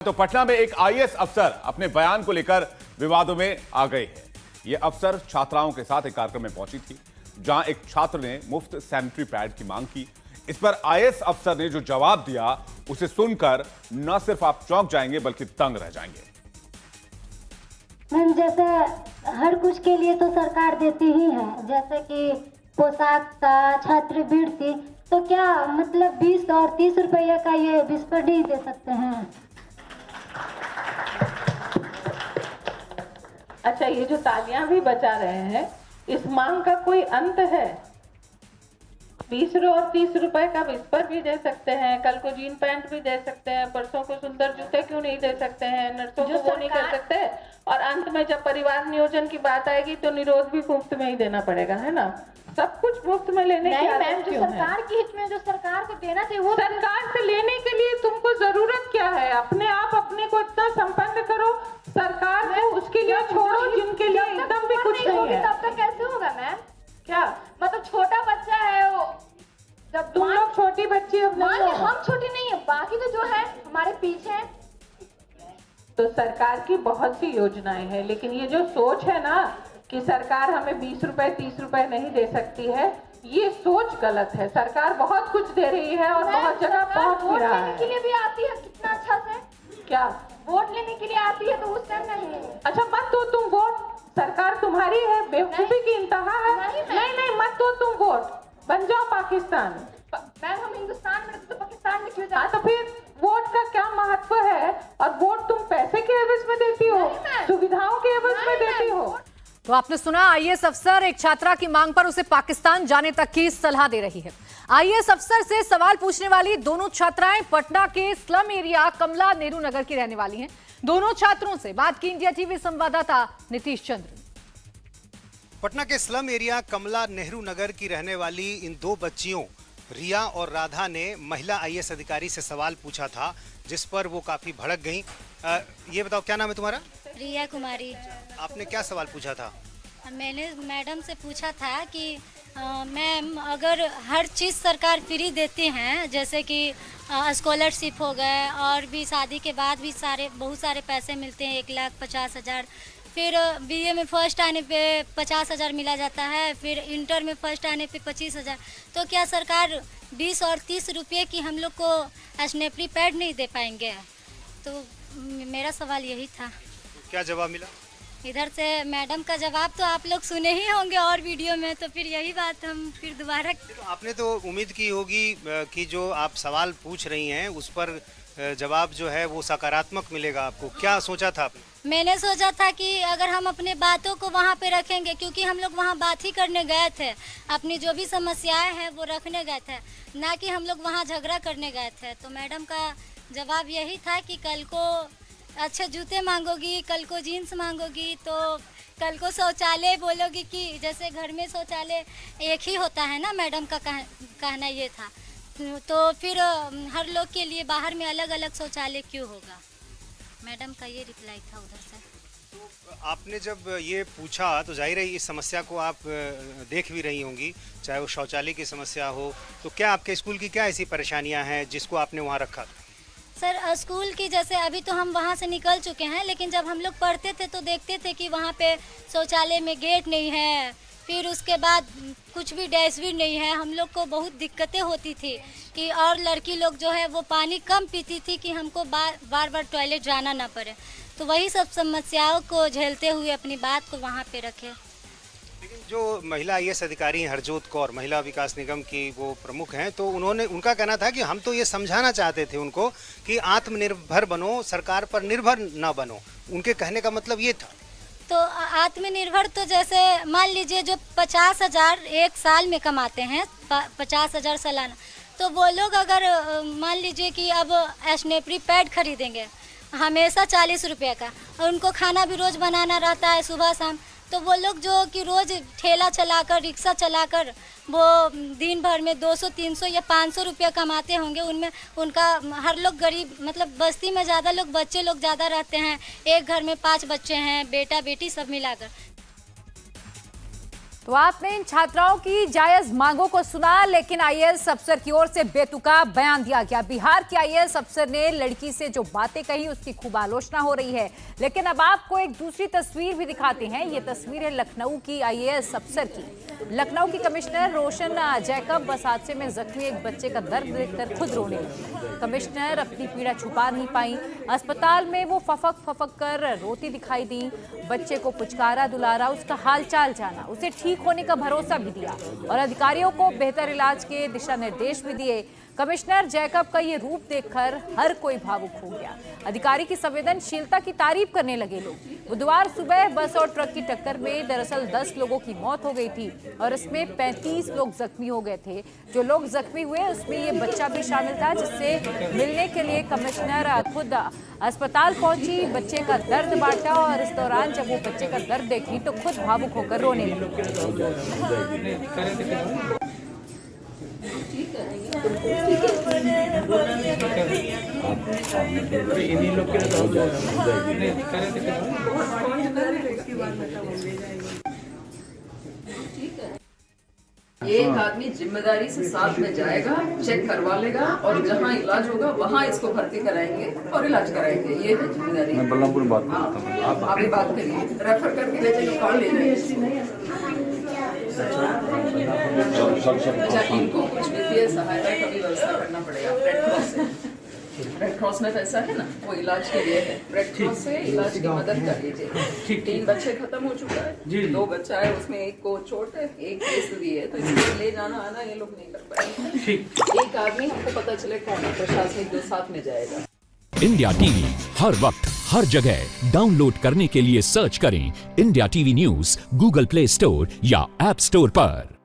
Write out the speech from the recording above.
तो पटना में एक आईएएस अफसर अपने बयान को लेकर विवादों में आ गए हैं। ये अफसर छात्राओं के साथ एक कार्यक्रम में पहुंची थी, जहां एक छात्र ने मुफ्त सैनिटरी पैड की मांग की। इस पर आईएएस अफसर ने जो जवाब दिया, उसे सुनकर न सिर्फ आप चौंक जाएंगे बल्कि दंग रह जाएंगे। मैम, जैसे हर कुछ के लिए तो सरकार देती ही है, जैसे कि पोशाक का, छात्रवृत्ति, तो क्या मतलब 20 और 30 रुपये का ये विस्पर नहीं दे सकते हैं? अच्छा, ये जो तालियां भी बजा रहे हैं, इस मांग का कोई अंत है? 20 और 30 रुपए का विस्पर भी दे सकते हैं, कल को जीन पैंट भी दे सकते हैं, परसों को सुंदर जूते क्यों नहीं दे सकते हैं, नर्सों को वो नहीं कर सकते, और अंत में जब परिवार नियोजन की बात आएगी तो निरोध भी मुफ्त में ही देना पड़ेगा, है ना? सब कुछ मुफ्त में लेने की आदत क्यों है? सरकार की हित में जो सरकार को देना चाहिए वो सरकार से लेने के लिए तुमको जरूरत क्या है? अपने आप अपने को इतना संपन्न करो, सरकार को उसके लिए छोड़ो जिनके लिए एकदम भी कुछ नहीं है। तब तक कैसे होगा मैम? क्या मतलब छोटा बच्चा है वो, जब तुम लोग छोटी बच्ची हो, हम छोटी नहीं है, बाकी तो जो है हमारे पीछे है। तो सरकार की बहुत सी योजनाएं हैं, लेकिन ये जो सोच है ना कि सरकार हमें 20 रुपए 30 रुपए नहीं दे सकती है, ये सोच गलत है। सरकार बहुत कुछ दे रही है और बहुत जगह पहुंच भी रहा है। के लिए भी आती है कितना अच्छा से, क्या वोट लेने के लिए आती है तो उस टाइम नहीं। अच्छा, मत दो तुम वोट, सरकार तुम्हारी है, बेवकूफी की इंतहा है। नहीं, मत दो तुम वोट, बन जाओ पाकिस्तान। मैम, हम हिंदुस्तान में तो पाकिस्तान में क्यों जाए? तो फिर वोट का क्या महत्व है? और वोट तुम पैसे के एवज में देती हो, सुविधाओं के एवज में देती हो। तो आपने सुना, आईएएस अफसर एक छात्रा की मांग पर उसे पाकिस्तान जाने तक की सलाह दे रही है। आईएएस अफसर से सवाल पूछने वाली दोनों छात्राएं पटना के स्लम एरिया कमला नेहरू नगर की रहने वाली हैं। दोनों छात्रों से बात की इंडिया टीवी संवाददाता नीतीश चंद्र। पटना के स्लम एरिया कमला नेहरू नगर की रहने वाली इन दो बच्चियों रिया और राधा ने महिला आईएएस अधिकारी से सवाल पूछा था, जिस पर वो काफी भड़क गईं। ये बताओ, क्या नाम है तुम्हारा? रिया कुमारी। आपने क्या सवाल पूछा था? मैंने मैडम से पूछा था कि मैम, अगर हर चीज़ सरकार फ्री देती हैं, जैसे कि स्कॉलरशिप हो गए, और भी शादी के बाद भी बहुत सारे पैसे मिलते हैं, 1,50,000, फिर बीए में फर्स्ट आने पे 50,000 मिला जाता है, फिर इंटर में फर्स्ट आने पे 25,000, तो क्या सरकार 20 और 30 रुपये की हम लोग को सैनिटरी पैड नहीं दे पाएंगे? तो मेरा सवाल यही था। क्या जवाब मिला? इधर से मैडम का जवाब तो आप लोग सुने ही होंगे और वीडियो में, तो फिर यही बात हम फिर दोबारा। तो आपने तो उम्मीद की होगी कि जो आप सवाल पूछ रही हैं उस पर जवाब जो है वो सकारात्मक मिलेगा आपको। क्या सोचा था आपने? मैंने सोचा था कि अगर हम अपने बातों को वहाँ पे रखेंगे, क्योंकि हम लोग वहाँ बात ही करने गए थे, अपनी जो भी समस्याएं हैं वो रखने गए थे, ना कि हम लोग वहाँ झगड़ा करने गए थे। तो मैडम का जवाब यही था कि कल को अच्छे जूते मांगोगी, कल को जीन्स मांगोगी, तो कल को शौचालय बोलोगी कि जैसे घर में शौचालय एक ही होता है ना, मैडम का कहना ये था। तो फिर हर लोग के लिए बाहर में अलग अलग शौचालय क्यों होगा? मैडम का ये रिप्लाई था उधर से। तो आपने जब ये पूछा तो जाहिर है इस समस्या को आप देख भी रही होंगी, चाहे वो शौचालय की समस्या हो, तो क्या आपके स्कूल की क्या ऐसी परेशानियां हैं जिसको आपने वहाँ रखा? सर, स्कूल की जैसे अभी तो हम वहाँ से निकल चुके हैं, लेकिन जब हम लोग पढ़ते थे तो देखते थे कि वहाँ पे शौचालय में गेट नहीं है, फिर उसके बाद कुछ भी डस्टबिन नहीं है। हम लोग को बहुत दिक्कतें होती थी कि, और लड़की लोग जो है वो पानी कम पीती थी कि हमको बार बार टॉयलेट जाना ना पड़े। तो वही सब समस्याओं को झेलते हुए अपनी बात को वहाँ पे रखे। लेकिन जो महिला आईएएस अधिकारी हैं हरजोत कौर, महिला विकास निगम की वो प्रमुख हैं, तो उनका कहना था कि हम तो ये समझाना चाहते थे उनको कि आत्मनिर्भर बनो, सरकार पर निर्भर ना बनो। उनके कहने का मतलब ये था। तो आत्मनिर्भर तो जैसे मान लीजिए जो 50,000 एक साल में कमाते हैं, 50,000 सालाना, तो वो लोग अगर मान लीजिए कि अब सैनिटरी पैड खरीदेंगे हमेशा 40 रुपये का, और उनको खाना भी रोज़ बनाना रहता है सुबह शाम, तो वो लोग जो कि रोज़ ठेला चलाकर, रिक्शा चलाकर वो दिन भर में 200, 300 या 500 रुपया कमाते होंगे। उनमें उनका हर लोग गरीब, मतलब बस्ती में ज़्यादा लोग, बच्चे लोग ज़्यादा रहते हैं, एक घर में 5 बच्चे हैं, बेटा बेटी सब मिलाकर। तो आपने इन छात्राओं की जायज मांगों को सुना, लेकिन आईएएस अफसर की ओर से बेतुका बयान दिया गया। बिहार के आईएएस अफसर ने लड़की से जो बातें कही उसकी खूब आलोचना हो रही है। लेकिन अब आपको एक दूसरी तस्वीर भी दिखाते हैं। ये तस्वीर है लखनऊ की आईएएस अफसर की। लखनऊ की कमिश्नर रोशन जैकब बस हादसे में जख्मी एक बच्चे का दर्द देखकर खुद रोने लगी। कमिश्नर अपनी पीड़ा छुपा नहीं पाई। अस्पताल में वो फफक कर रोती दिखाई दी। बच्चे को पुचकारा, दुलारा, उसका हालचाल जाना, उसे ठीक होने का भरोसा भी दिया और अधिकारियों को बेहतर इलाज के दिशा निर्देश भी दिए। कमिश्नर जैकब का ये रूप देखकर हर कोई भावुक हो गया। अधिकारी की संवेदनशीलता की तारीफ करने लगे लोग। बुधवार सुबह बस और ट्रक की टक्कर में दरअसल 10 लोगों की मौत हो गई थी और इसमें 35 लोग जख्मी हो गए थे। जो लोग जख्मी हुए उसमें ये बच्चा भी शामिल था, जिससे मिलने के लिए कमिश्नर खुद अस्पताल पहुंची, बच्चे का दर्द बांटा और इस दौरान जब वो बच्चे का दर्द देखी तो खुद भावुक होकर रोने लगी। एक आदमी जिम्मेदारी से साथ में जाएगा, चेक करवा लेगा और जहाँ इलाज होगा वहाँ इसको भर्ती कराएंगे और इलाज कराएंगे। ये है जिम्मेदारी। मैं बल्लमपुर बात करता हूँ, आप भी बात करिए, रेफर करके ले जाइए, कॉल ले जाइए। अच्छा, इनको कुछ वित्तीय सहायता का भी व्यवस्था करना पड़ेगा रेड क्रॉस से। रेड क्रॉस में पैसा है ना, वो इलाज के लिए है। रेड क्रॉस से इलाज की मदद कर लीजिए। 3 बच्चे खत्म हो चुका है, 2 बच्चा है, उसमें एक को चोट है, एक केस भी है, तो इसलिए ले जाना आना ये लोग नहीं कर पाएंगे। एक आदमी हमको पता चले कौन है प्रशासनिक जो साथ में जाएगा। इंडिया टीवी हर वक्त हर जगह डाउनलोड करने के लिए सर्च करें India TV news Google play store या ऐप स्टोर पर।